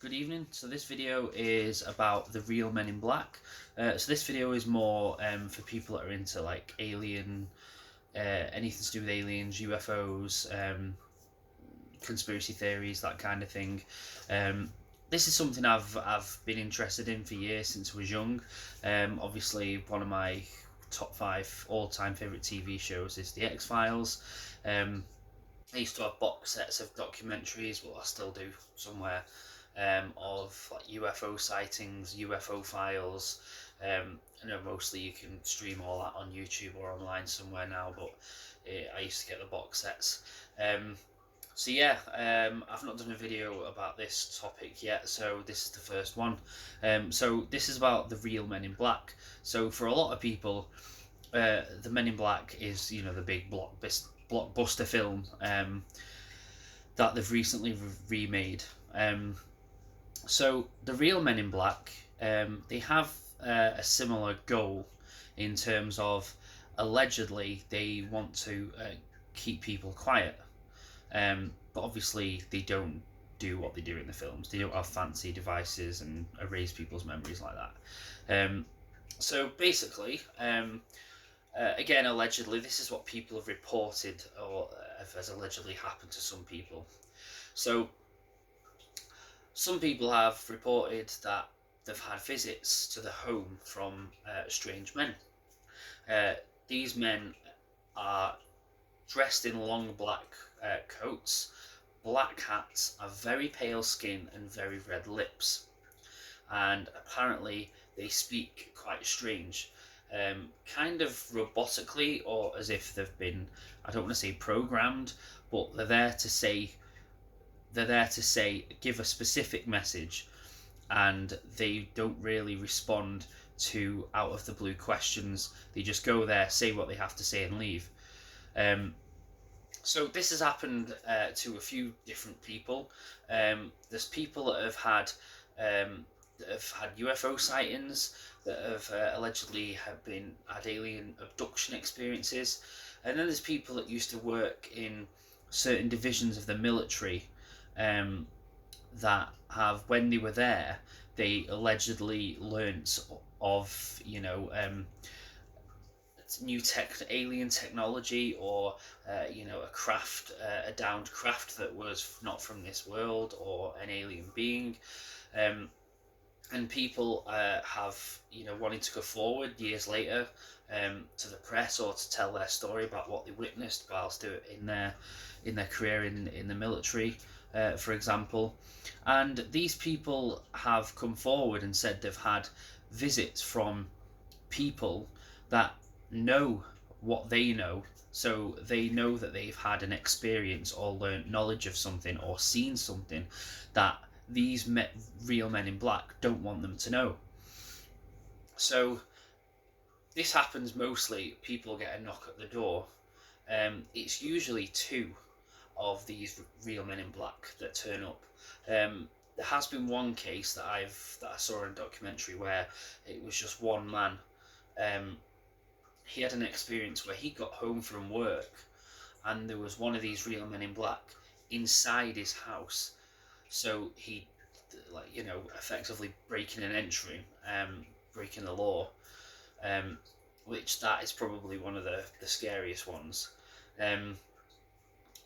Good evening. So this video is about the real Men in Black. So this video is more for people that are into like alien, anything to do with aliens, UFOs, conspiracy theories, that kind of thing. Um, this is something I've been interested in for years since I was young. Obviously, one of my top 5 all-time favorite TV shows is The X-Files. I used to have box sets of documentaries, well, I still do somewhere, of like UFO sightings, UFO files. I know mostly you can stream all that on YouTube or online somewhere now, but I used to get the box sets. So yeah, I've not done a video about this topic yet, so this is the first one. So this is about the real Men in Black. So for a lot of people, the Men in Black is the big blockbuster film that they've recently remade. So the real Men in Black, they have a similar goal in terms of allegedly they want to keep people quiet, but obviously they don't do what they do in the films. They don't have fancy devices and erase people's memories like that. So basically, again, allegedly, this is what people have reported or has allegedly happened to some people. So some people have reported that they've had visits to the home from strange men. Uh, these men are dressed in long black coats, black hats, a very pale skin, and very red lips. And apparently, they speak quite strange, kind of robotically, or as if they've been, I don't want to say programmed, but they're there to say give a specific message, and they don't really respond to out of the blue questions. They just go there, say what they have to say, and leave. So this has happened to a few different people. There's people that have had UFO sightings, that have allegedly had alien abduction experiences, and then there's people that used to work in certain divisions of the military, um, that have, when they were there, they allegedly learnt of new alien technology, or a craft, a downed craft that was not from this world, or an alien being. Um, and people have wanted to go forward years later, to the press, or to tell their story about what they witnessed whilst they were in their career in the military, for example. And these people have come forward and said they've had visits from people that know what they know. So they know that they've had an experience or learnt knowledge of something or seen something that these real Men in Black don't want them to know. So this happens mostly, people get a knock at the door. It's usually two of these real Men in Black that turn up. There has been one case that I saw in a documentary where it was just one man. He had an experience where he got home from work, and there was one of these real Men in Black inside his house. So he, effectively breaking and entering, breaking the law, which that is probably one of the scariest ones. And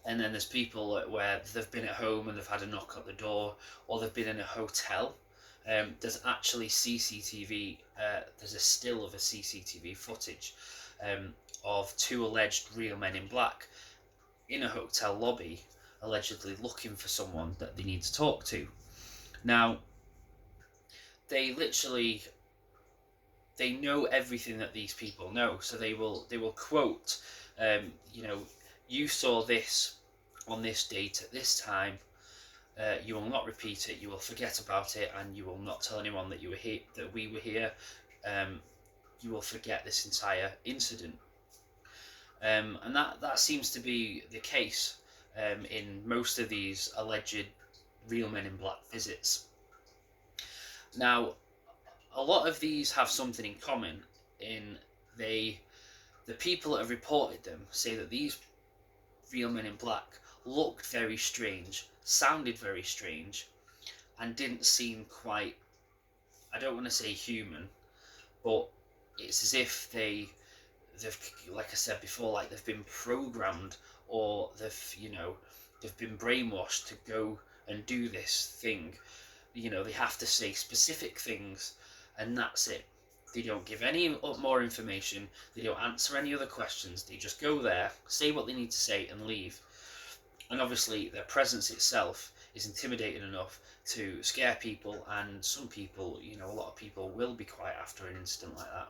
then there's people where they've been at home and they've had a knock at the door, or they've been in a hotel. There's actually CCTV. There's a still of a CCTV footage, of two alleged real Men in Black in a hotel lobby, allegedly looking for someone that they need to talk to. Now, they know everything that these people know, so they will quote, you saw this on this date at this time. You will not repeat it. You will forget about it, and you will not tell anyone that you were here, that we were here. You will forget this entire incident. And that seems to be the case, in most of these alleged real Men in Black visits. Now, a lot of these have something in common. The people that have reported them say that these real Men in Black looked very strange, sounded very strange, and didn't seem quite, I don't want to say human, but it's as if they've, like I said before, like they've been programmed, or they've been brainwashed to go and do this thing. They have to say specific things, and that's it. They don't give any more information. They don't answer any other questions. They just go there, say what they need to say, and leave. And obviously, their presence itself is intimidating enough to scare people, and some people, a lot of people will be quiet after an incident like that.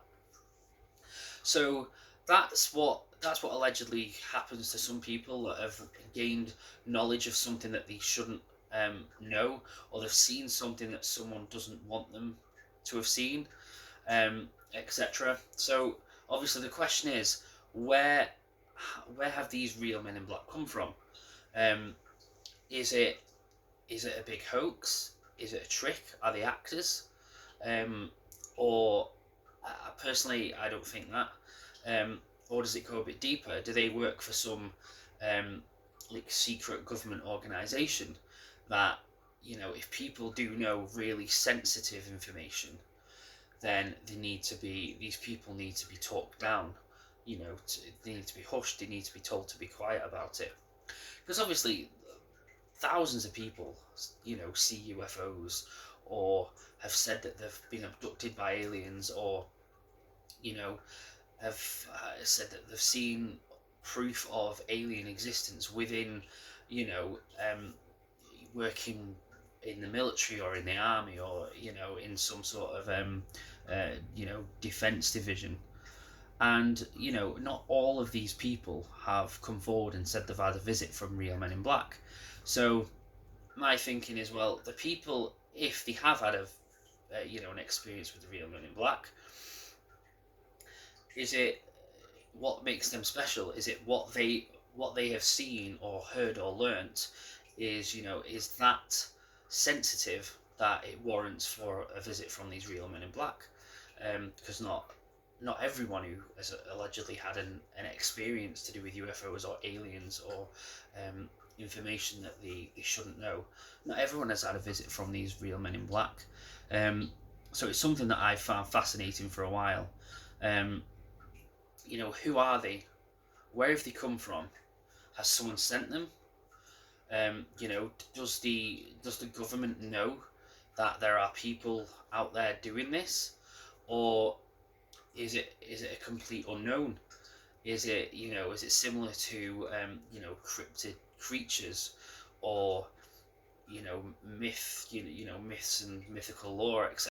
So that's what allegedly happens to some people that have gained knowledge of something that they shouldn't know, or they've seen something that someone doesn't want them to have seen, etc. So obviously the question is, where have these real Men in Black come from? Is it a big hoax? Is it a trick? Are they actors? Or personally, I don't think that. Or does it go a bit deeper? Do they work for some like secret government organisation that, if people do know really sensitive information, then these people need to be talked down. They need to be hushed. They need to be told to be quiet about it. Because obviously, thousands of people, see UFOs, or have said that they've been abducted by aliens, or have said that they've seen proof of alien existence within, working in the military or in the army, or in some sort of defense division. And not all of these people have come forward and said they've had a visit from real Men in Black. So my thinking is, well, the people, if they have had an experience with the real Men in Black, is it what makes them special? Is it what they have seen or heard or learnt? Is that sensitive that it warrants for a visit from these real Men in Black? Because not everyone who has allegedly had an experience to do with UFOs or aliens, or information that they shouldn't know, not everyone has had a visit from these real Men in Black. So it's something that I found fascinating for a while. Who are they? Where have they come from? Has someone sent them? Does the government know that there are people out there doing this, or is it a complete unknown? Is it similar to cryptid creatures, or myths and mythical lore, etc.?